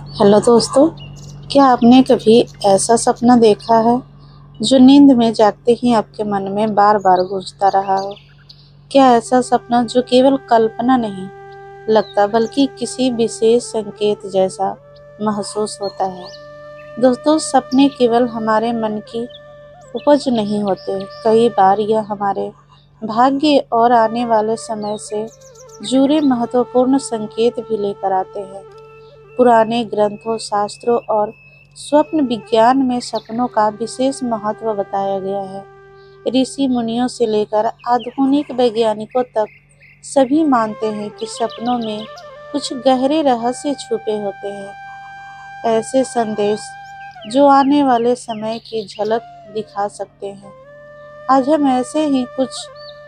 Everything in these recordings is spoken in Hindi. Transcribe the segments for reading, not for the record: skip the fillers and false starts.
हेलो दोस्तों, क्या आपने कभी ऐसा सपना देखा है जो नींद में जागते ही आपके मन में बार बार गूंजता रहा हो? क्या ऐसा सपना जो केवल कल्पना नहीं लगता बल्कि किसी विशेष संकेत जैसा महसूस होता है? दोस्तों, सपने केवल हमारे मन की उपज नहीं होते, कई बार यह हमारे भाग्य और आने वाले समय से जुड़े महत्वपूर्ण संकेत भी लेकर आते हैं। पुराने ग्रंथों, शास्त्रों और स्वप्न विज्ञान में सपनों का विशेष महत्व बताया गया है। ऋषि मुनियों से लेकर आधुनिक वैज्ञानिकों तक सभी मानते हैं कि सपनों में कुछ गहरे रहस्य छुपे होते हैं, ऐसे संदेश जो आने वाले समय की झलक दिखा सकते हैं। आज हम ऐसे ही कुछ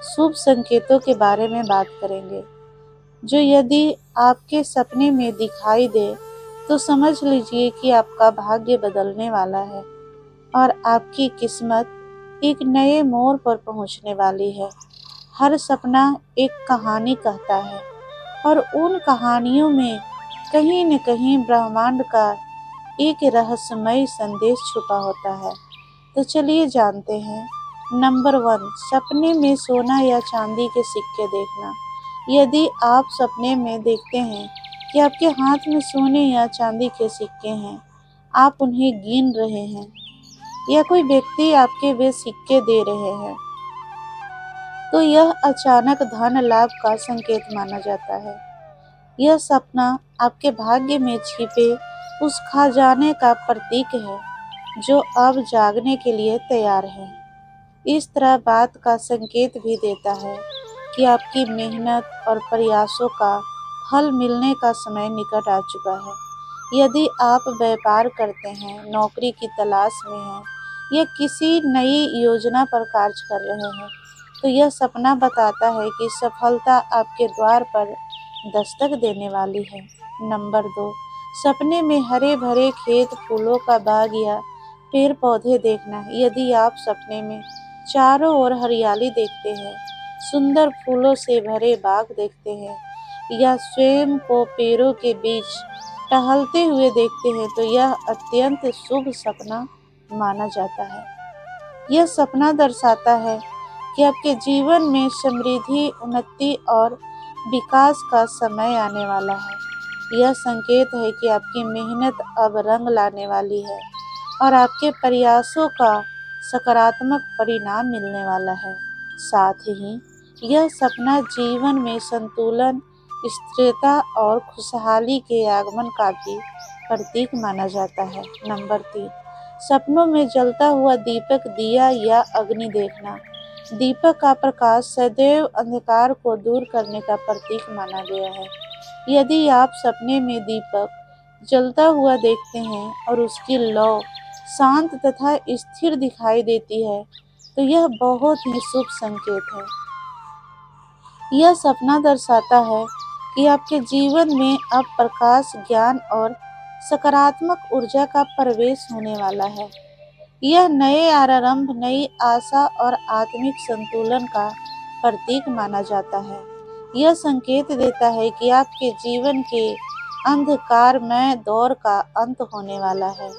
शुभ संकेतों के बारे में बात करेंगे जो यदि आपके सपने में दिखाई दे तो समझ लीजिए कि आपका भाग्य बदलने वाला है और आपकी किस्मत एक नए मोड़ पर पहुंचने वाली है। हर सपना एक कहानी कहता है और उन कहानियों में कहीं न कहीं ब्रह्मांड का एक रहस्यमय संदेश छुपा होता है। तो चलिए जानते हैं। नंबर 1, सपने में सोना या चांदी के सिक्के देखना। यदि आप सपने में देखते हैं कि आपके हाथ में सोने या चांदी के सिक्के हैं, आप उन्हें गिन रहे हैं या कोई व्यक्ति आपके वे सिक्के दे रहे हैं, तो यह अचानक धन लाभ का संकेत माना जाता है। यह सपना आपके भाग्य में छिपे उस खजाने का प्रतीक है जो अब जागने के लिए तैयार है। इस तरह बात का संकेत भी देता है कि आपकी मेहनत और प्रयासों का फल मिलने का समय निकट आ चुका है। यदि आप व्यापार करते हैं, नौकरी की तलाश में हैं या किसी नई योजना पर कार्य कर रहे हैं, तो यह सपना बताता है कि सफलता आपके द्वार पर दस्तक देने वाली है। नंबर 2, सपने में हरे भरे खेत, फूलों का बाग या पेड़ पौधे देखना। यदि आप सपने में चारों ओर हरियाली देखते हैं, सुंदर फूलों से भरे बाग देखते हैं या स्वयं को पेड़ों के बीच टहलते हुए देखते हैं, तो यह अत्यंत शुभ सपना माना जाता है। यह सपना दर्शाता है कि आपके जीवन में समृद्धि, उन्नति और विकास का समय आने वाला है। यह संकेत है कि आपकी मेहनत अब रंग लाने वाली है और आपके प्रयासों का सकारात्मक परिणाम मिलने वाला है। साथ ही यह सपना जीवन में संतुलन, स्थिरता और खुशहाली के आगमन का भी प्रतीक माना जाता है। नंबर 3, सपनों में जलता हुआ दीपक, दिया या अग्नि देखना। दीपक का प्रकाश सदैव अंधकार को दूर करने का प्रतीक माना गया है। यदि आप सपने में दीपक जलता हुआ देखते हैं और उसकी लौ शांत तथा स्थिर दिखाई देती है, तो यह बहुत ही शुभ संकेत है। यह सपना दर्शाता है कि आपके जीवन में अब प्रकाश, ज्ञान और सकारात्मक ऊर्जा का प्रवेश होने वाला है। यह नए आरंभ, नई आशा और आत्मिक संतुलन का प्रतीक माना जाता है। यह संकेत देता है कि आपके जीवन के अंधकारमय दौर का अंत होने वाला है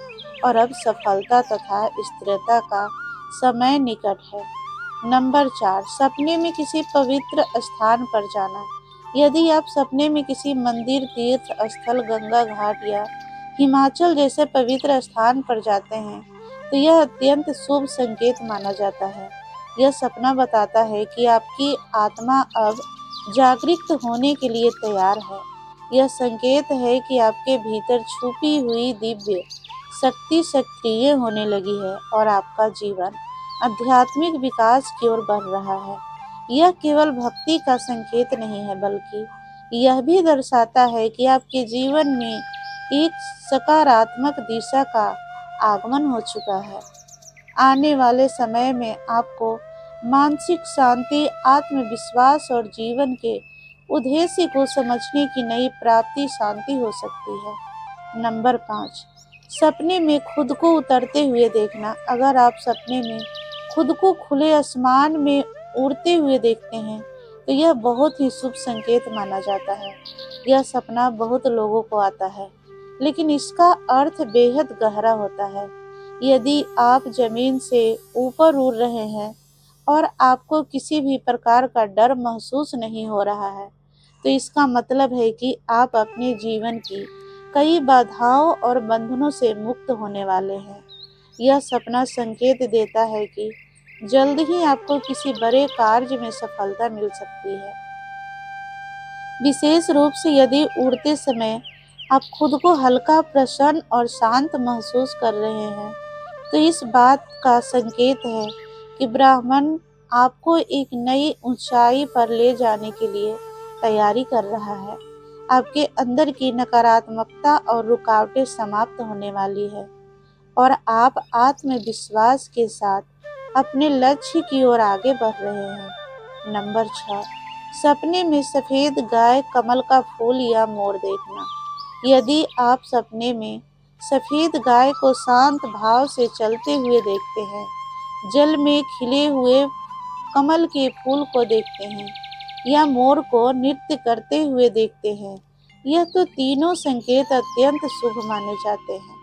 और अब सफलता तथा स्थिरता का समय निकट है। नंबर 4, सपने में किसी पवित्र स्थान पर जाना। यदि आप सपने में किसी मंदिर, तीर्थ स्थल, गंगा घाट या हिमाचल जैसे पवित्र स्थान पर जाते हैं, तो यह अत्यंत शुभ संकेत माना जाता है। यह सपना बताता है कि आपकी आत्मा अब जागृत होने के लिए तैयार है। यह संकेत है कि आपके भीतर छुपी हुई दिव्य शक्ति सक्रिय होने लगी है और आपका जीवन आध्यात्मिक विकास की ओर बढ़ रहा है। यह केवल भक्ति का संकेत नहीं है, बल्कि यह भी दर्शाता है कि आपके जीवन में एक सकारात्मक दिशा का आगमन हो चुका है। आने वाले समय में आपको मानसिक शांति, आत्मविश्वास और जीवन के उद्देश्य को समझने की नई प्राप्ति शांति हो सकती है। नंबर 5, सपने में खुद को उतरते हुए देखना। अगर आप सपने में खुद को खुले आसमान में उड़ते हुए देखते हैं, तो यह बहुत ही शुभ संकेत माना जाता है। यह सपना बहुत लोगों को आता है। लेकिन इसका अर्थ बेहद गहरा होता है। यदि आप जमीन से ऊपर उड़ रहे हैं और आपको किसी भी प्रकार का डर महसूस नहीं हो रहा है, तो इसका मतलब है कि आप अपने जीवन की कई बाधाओं और बंधनों से मुक्त होने वाले हैं। यह सपना संकेत देता है कि जल्द ही आपको किसी बड़े कार्य में सफलता मिल सकती है। विशेष रूप से यदि उड़ते समय आप खुद को हल्का, प्रसन्न और शांत महसूस कर रहे हैं, तो इस बात का संकेत है कि ब्रह्मांड आपको एक नई ऊंचाई पर ले जाने के लिए तैयारी कर रहा है। आपके अंदर की नकारात्मकता और रुकावटें समाप्त होने वाली है और आप आत्मविश्वास के साथ अपने लक्ष्य की ओर आगे बढ़ रहे हैं। नंबर 6, सपने में सफेद गाय, कमल का फूल या मोर देखना। यदि आप सपने में सफेद गाय को शांत भाव से चलते हुए देखते हैं, जल में खिले हुए कमल के फूल को देखते हैं या मोर को नृत्य करते हुए देखते हैं, यह तो तीनों संकेत अत्यंत शुभ माने जाते हैं।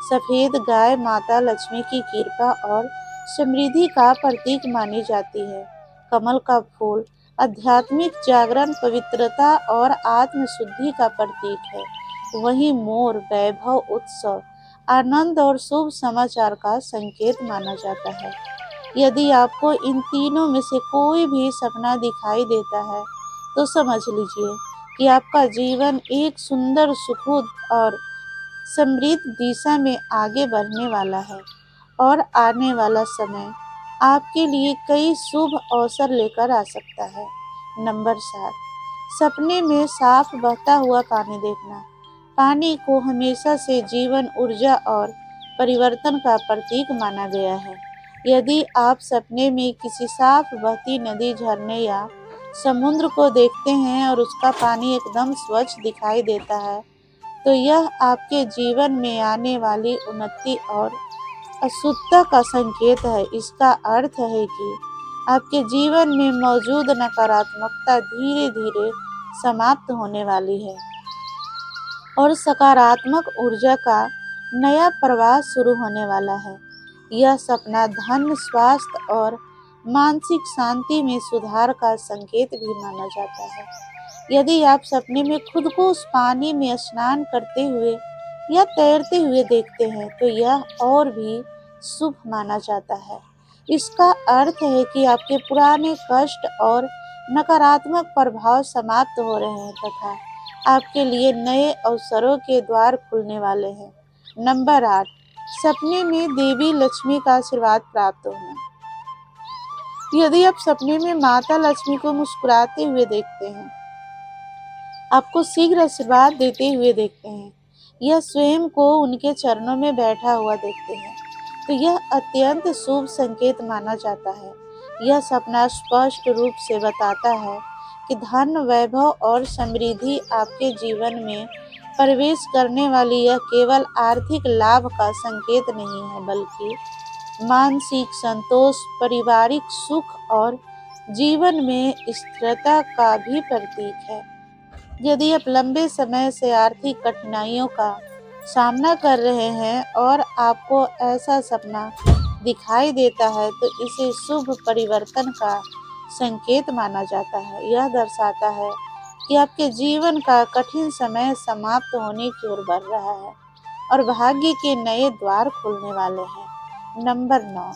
सफेद गाय माता लक्ष्मी की कृपा और समृद्धि का प्रतीक मानी जाती है। कमल का फूल आध्यात्मिक जागरण, पवित्रता और आत्मशुद्धि का प्रतीक है। वहीं मोर वैभव, उत्सव, आनंद और शुभ समाचार का संकेत माना जाता है। यदि आपको इन तीनों में से कोई भी सपना दिखाई देता है, तो समझ लीजिए कि आपका जीवन एक सुंदर, सुखद और समृद्ध दिशा में आगे बढ़ने वाला है और आने वाला समय आपके लिए कई शुभ अवसर लेकर आ सकता है। नंबर 7, सपने में साफ बहता हुआ पानी देखना। पानी को हमेशा से जीवन, ऊर्जा और परिवर्तन का प्रतीक माना गया है। यदि आप सपने में किसी साफ बहती नदी, झरने या समुद्र को देखते हैं और उसका पानी एकदम स्वच्छ दिखाई देता है, तो यह आपके जीवन में आने वाली उन्नति और अशुद्धता का संकेत है। इसका अर्थ है कि आपके जीवन में मौजूद नकारात्मकता धीरे धीरे समाप्त होने वाली है और सकारात्मक ऊर्जा का नया प्रवाह शुरू होने वाला है। यह सपना धन, स्वास्थ्य और मानसिक शांति में सुधार का संकेत भी माना जाता है। यदि आप सपने में खुद को उस पानी में स्नान करते हुए या तैरते हुए देखते हैं, तो यह और भी शुभ माना जाता है। इसका अर्थ है कि आपके पुराने कष्ट और नकारात्मक प्रभाव समाप्त हो रहे हैं तथा आपके लिए नए अवसरों के द्वार खुलने वाले हैं। नंबर 8, सपने में देवी लक्ष्मी का आशीर्वाद प्राप्त होना। यदि आप सपने में माता लक्ष्मी को मुस्कुराते हुए देखते हैं, आपको शीघ्र आशीर्वाद देते हुए देखते हैं, यह स्वयं को उनके चरणों में बैठा हुआ देखते हैं, तो यह अत्यंत शुभ संकेत माना जाता है। यह सपना स्पष्ट रूप से बताता है कि धन, वैभव और समृद्धि आपके जीवन में प्रवेश करने वाली यह केवल आर्थिक लाभ का संकेत नहीं है, बल्कि मानसिक संतोष, पारिवारिक सुख और जीवन में स्थिरता का भी प्रतीक है। यदि आप लंबे समय से आर्थिक कठिनाइयों का सामना कर रहे हैं और आपको ऐसा सपना दिखाई देता है, तो इसे शुभ परिवर्तन का संकेत माना जाता है। यह दर्शाता है कि आपके जीवन का कठिन समय समाप्त होने की ओर बढ़ रहा है और भाग्य के नए द्वार खुलने वाले हैं। नंबर 9,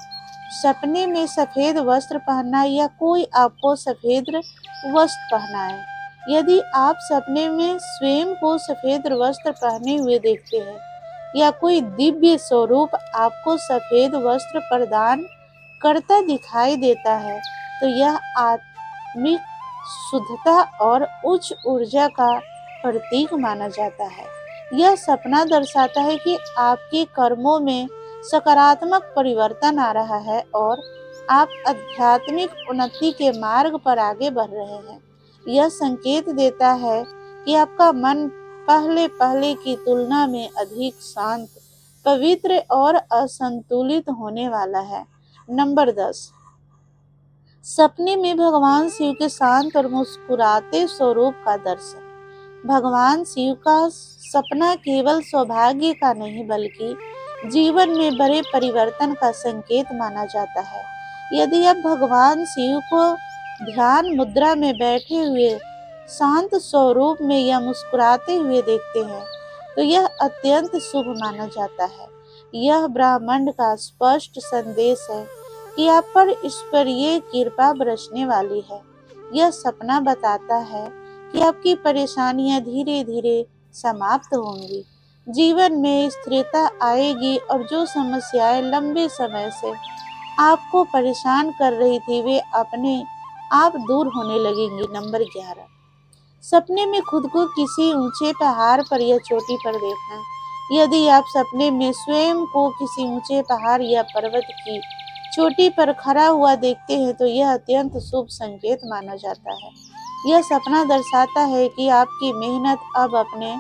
सपने में सफेद वस्त्र पहनना या कोई आपको सफेद वस्त्र पहनाए। यदि आप सपने में स्वयं को सफेद वस्त्र पहने हुए देखते हैं या कोई दिव्य स्वरूप आपको सफेद वस्त्र प्रदान करता दिखाई देता है, तो यह आत्मिक शुद्धता और उच्च ऊर्जा का प्रतीक माना जाता है। यह सपना दर्शाता है कि आपके कर्मों में सकारात्मक परिवर्तन आ रहा है और आप आध्यात्मिक उन्नति के मार्ग पर आगे बढ़ रहे हैं। यह संकेत देता है कि आपका मन पहले की तुलना में अधिक शांत, पवित्र और असंतुलित होने वाला है। नंबर 10, सपने में भगवान शिव के शांत और मुस्कुराते स्वरूप का दर्शन। भगवान शिव का सपना केवल सौभाग्य का नहीं बल्कि जीवन में बड़े परिवर्तन का संकेत माना जाता है। यदि आप भगवान शिव को ध्यान मुद्रा में बैठे हुए शांत स्वरूप में या मुस्कुराते हुए देखते हैं तो यह अत्यंत शुभ माना जाता है। यह ब्रह्मांड का स्पष्ट संदेश है कि आप पर ईश्वरीय कृपा बरसने वाली है। यह सपना बताता है कि आपकी परेशानियां धीरे धीरे समाप्त होंगी, जीवन में स्थिरता आएगी और जो समस्याएं लंबे समय से आपको परेशान कर रही थी वे अपने आप दूर होने लगेंगी। नंबर 11, सपने में खुद को किसी ऊंचे पहाड़ पर या चोटी पर देखना। यदि आप सपने में स्वयं को किसी ऊंचे पहाड़ या पर्वत की चोटी पर खड़ा हुआ देखते हैं तो यह अत्यंत शुभ संकेत माना जाता है। यह सपना दर्शाता है कि आपकी मेहनत अब अपने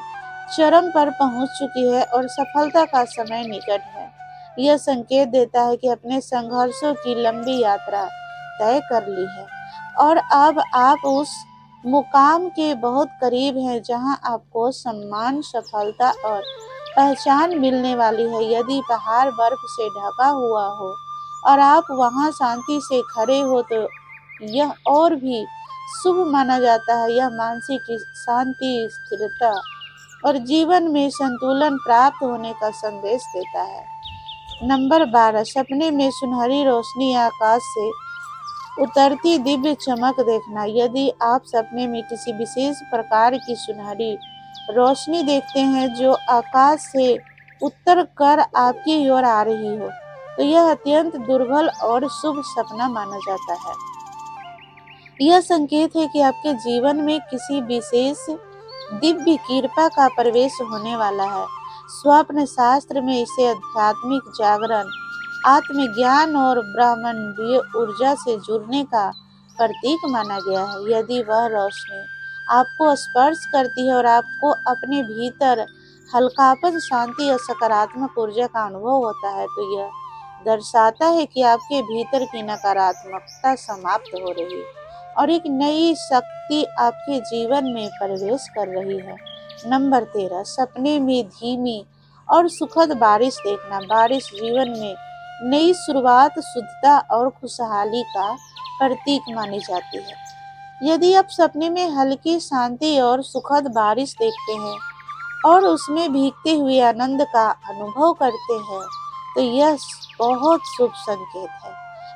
चरम पर पहुंच चुकी है और सफलता का समय निकट है। यह संकेत देता है कि अपने संघर्षों की लंबी यात्रा तय कर ली है और अब आप उस मुकाम के बहुत करीब हैं जहां आपको सम्मान, सफलता और पहचान मिलने वाली है। यदि पहाड़ बर्फ से ढका हुआ हो और आप वहां शांति से खड़े हो तो यह और भी शुभ माना जाता है। यह मानसिक शांति, स्थिरता और जीवन में संतुलन प्राप्त होने का संदेश देता है। नंबर 12, सपने में सुनहरी रोशनी या आकाश से उतरती दिव्य चमक देखना। यदि आप सपने में किसी विशेष प्रकार की सुनहरी रोशनी देखते हैं जो आकाश से उतर कर आपकी ओर आ रही हो तो यह अत्यंत दुर्बल और शुभ सपना माना जाता है। यह संकेत है कि आपके जीवन में किसी विशेष दिव्य कृपा का प्रवेश होने वाला है। स्वप्न शास्त्र में इसे आध्यात्मिक जागरण, आत्मज्ञान और ब्रह्मांडीय ऊर्जा से जुड़ने का प्रतीक माना गया है। यदि वह रोशनी आपको स्पर्श करती है और आपको अपने भीतर हल्कापन, शांति और सकारात्मक ऊर्जा का अनुभव होता है तो यह दर्शाता है कि आपके भीतर की नकारात्मकता समाप्त हो रही और एक नई शक्ति आपके जीवन में प्रवेश कर रही है। नंबर 13, सपने में धीमी और सुखद बारिश देखना। बारिश जीवन में नई शुरुआत, शुद्धता और खुशहाली का प्रतीक मानी जाती है। यदि आप सपने में हल्की, शांति और सुखद बारिश देखते हैं और उसमें भीगते हुए आनंद का अनुभव करते हैं तो यह बहुत शुभ संकेत है।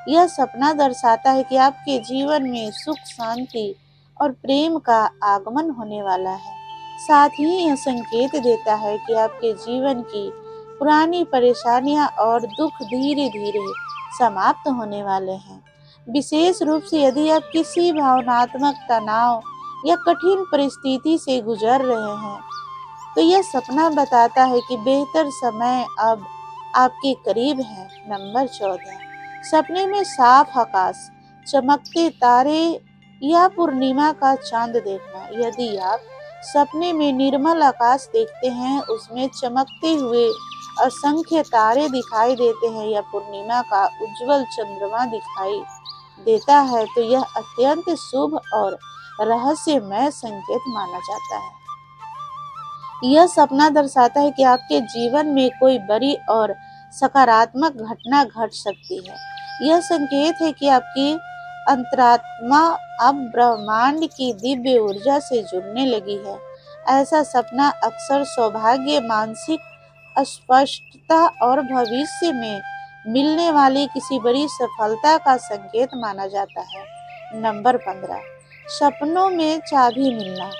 यह सपना दर्शाता है कि आपके जीवन में सुख, शांति और प्रेम का आगमन होने वाला है। साथ ही यह संकेत देता है कि आपके जीवन की पुरानी परेशानियां और दुख धीरे धीरे समाप्त होने वाले हैं। विशेष रूप से यदि आप किसी भावनात्मक तनाव या कठिन परिस्थिति से गुजर रहे हैं तो यह सपना बताता है कि बेहतर समय अब आपके करीब है। नंबर 14, सपने में साफ आकाश, चमकते तारे या पूर्णिमा का चांद देखना। यदि आप सपने में निर्मल आकाश देखते हैं, उसमें चमकते हुए असंख्य तारे दिखाई देते हैं या पूर्णिमा का उज्जवल चंद्रमा दिखाई देता है तो यह अत्यंत शुभ और रहस्यमय संकेत माना जाता है। यह सपना दर्शाता है कि आपके जीवन में कोई बड़ी और सकारात्मक घटना घट सकती है। यह संकेत है कि आपकी अंतरात्मा अब ब्रह्मांड की दिव्य ऊर्जा से जुड़ने लगी है। ऐसा सपना अक्सर सौभाग्य, मानसिक स्पष्टता और भविष्य में मिलने वाली किसी बड़ी सफलता का संकेत माना जाता है। नंबर 15, सपनों में चाबी मिलना।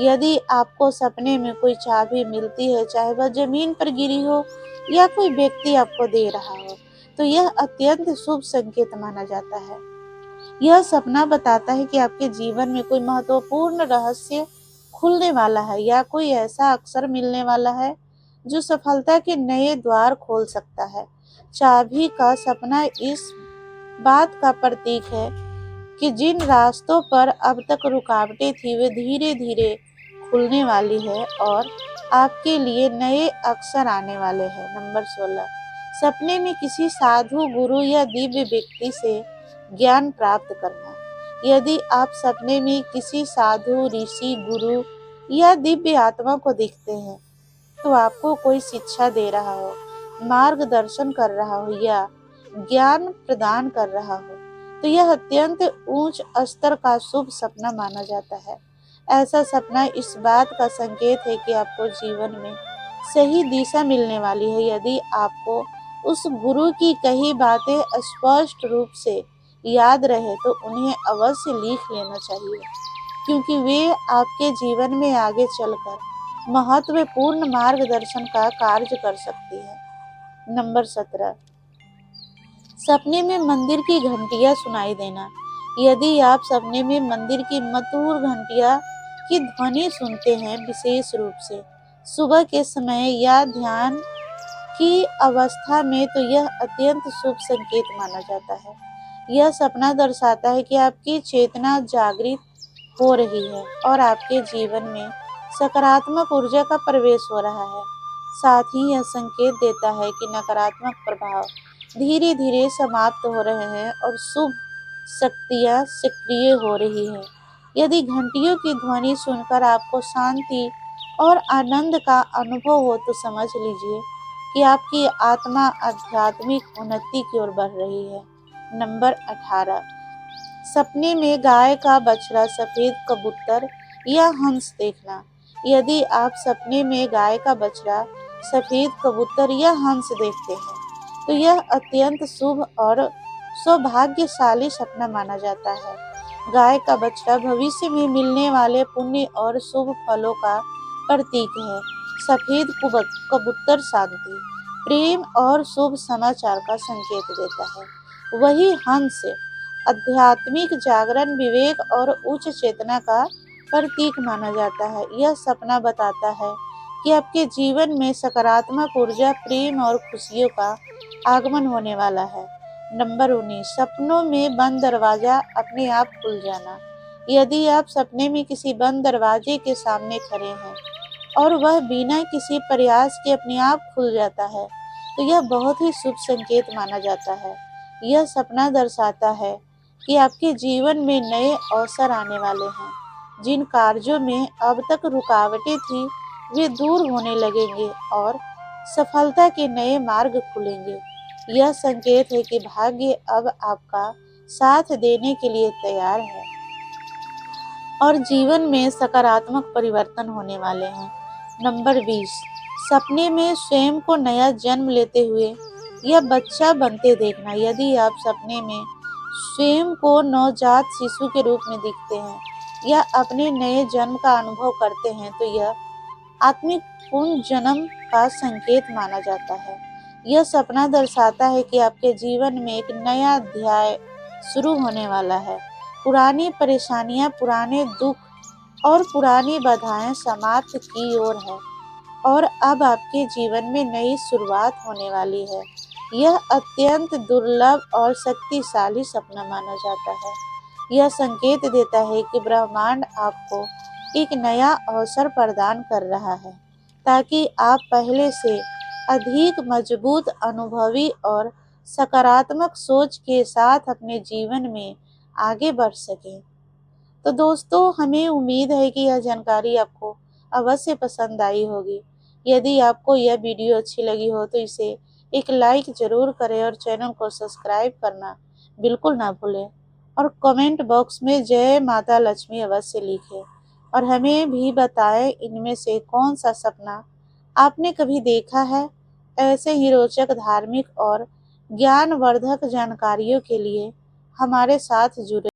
यदि आपको सपने में कोई चाबी मिलती है, चाहे वह जमीन पर गिरी हो या कोई व्यक्ति आपको दे रहा हो तो यह अत्यंत शुभ संकेत माना जाता है। यह सपना बताता है कि आपके जीवन में कोई महत्वपूर्ण रहस्य खुलने वाला है या कोई ऐसा अवसर मिलने वाला है जो सफलता के नए द्वार खोल सकता है। चाबी का सपना इस बात का प्रतीक है कि जिन रास्तों पर अब तक रुकावटें थी वे धीरे धीरे खुलने वाली है और आपके लिए नए अवसर आने वाले हैं। नंबर 16, सपने में किसी साधु, गुरु या दिव्य व्यक्ति से ज्ञान प्राप्त करना। यदि आप सपने में किसी साधु, ऋषि, गुरु या दिव्य आत्मा को देखते हैं तो आपको कोई शिक्षा दे रहा हो, मार्गदर्शन कर रहा हो या ज्ञान प्रदान कर रहा हो, तो यह अत्यंत उच्च स्तर का शुभ सपना माना जाता है। ऐसा सपना इस बात का संकेत है कि आपको जीवन में सही दिशा मिलने वाली है। यदि आपको उस गुरु की कही बातें स्पष्ट रूप से याद रहे तो उन्हें अवश्य लिख लेना चाहिए, क्योंकि वे आपके जीवन में आगे चलकर महत्वपूर्ण मार्गदर्शन का कार्य कर सकती है। नंबर 17, सपने में मंदिर की घंटियां सुनाई देना। यदि आप सपने में मंदिर की मधुर घंटियां की ध्वनि सुनते हैं, विशेष रूप से सुबह के समय या ध्यान की अवस्था में, तो यह अत्यंत शुभ संकेत माना जाता है। यह सपना दर्शाता है कि आपकी चेतना जागृत हो रही है और आपके जीवन में सकारात्मक ऊर्जा का प्रवेश हो रहा है। साथ ही यह संकेत देता है कि नकारात्मक प्रभाव धीरे धीरे समाप्त हो रहे हैं और शुभ शक्तियाँ सक्रिय हो रही है। यदि घंटियों की ध्वनि सुनकर आपको शांति और आनंद का अनुभव हो तो समझ लीजिए कि आपकी आत्मा आध्यात्मिक उन्नति की ओर बढ़ रही है। नंबर 18, सपने में गाय का बछड़ा, सफेद कबूतर या हंस देखना। यदि आप सपने में गाय का बछड़ा, सफेद कबूतर या हंस देखते हैं, तो यह अत्यंत शुभ और सौभाग्यशाली सपना माना जाता है। गाय का बछड़ा भविष्य में मिलने वाले पुण्य और शुभ फलों का प्रतीक है। सफेद कबूतर शांति, प्रेम और शुभ समाचार का संकेत देता है। वही हंस आध्यात्मिक जागरण, विवेक और उच्च चेतना का प्रतीक माना जाता है। यह सपना बताता है कि आपके जीवन में सकारात्मक ऊर्जा, प्रेम और खुशियों का आगमन होने वाला है। नंबर 19, सपनों में बंद दरवाजा अपने आप खुल जाना। यदि आप सपने में किसी बंद दरवाजे के सामने खड़े हैं और वह बिना किसी प्रयास के अपने आप खुल जाता है, तो यह बहुत ही शुभ संकेत माना जाता है। यह सपना दर्शाता है कि आपके जीवन में नए अवसर आने वाले हैं। जिन कार्यों में अब तक रुकावटें थी, वे दूर होने लगेंगे और सफलता के नए मार्ग खुलेंगे। यह संकेत है कि भाग्य अब आपका साथ देने के लिए तैयार है और जीवन में सकारात्मक परिवर्तन होने वाले हैं। नंबर 20, सपने में स्वयं को नया जन्म लेते हुए या बच्चा बनते देखना। यदि आप सपने में स्वयं को नवजात शिशु के रूप में दिखते हैं या अपने नए जन्म का अनुभव करते हैं, तो यह आत्मिक पुनर्जन्म का संकेत माना जाता है। यह सपना दर्शाता है कि आपके जीवन में एक नया अध्याय शुरू होने वाला है। पुरानी परेशानियां, पुराने दुख और पुरानी बाधाएं समाप्त की ओर है और अब आपके जीवन में नई शुरुआत होने वाली है। यह अत्यंत दुर्लभ और शक्तिशाली सपना माना जाता है। यह संकेत देता है कि ब्रह्मांड आपको एक नया अवसर प्रदान कर रहा है, ताकि आप पहले से अधिक मजबूत, अनुभवी और सकारात्मक सोच के साथ अपने जीवन में आगे बढ़ सकें। तो दोस्तों, हमें उम्मीद है कि यह जानकारी आपको अवश्य पसंद आई होगी। यदि आपको यह वीडियो अच्छी लगी हो तो इसे एक लाइक ज़रूर करें और चैनल को सब्सक्राइब करना बिल्कुल ना भूलें और कमेंट बॉक्स में जय माता लक्ष्मी अवश्य लिखें और हमें भी बताएं इनमें से कौन सा सपना आपने कभी देखा है। ऐसे ही रोचक, धार्मिक और ज्ञानवर्धक जानकारियों के लिए हमारे साथ जुड़े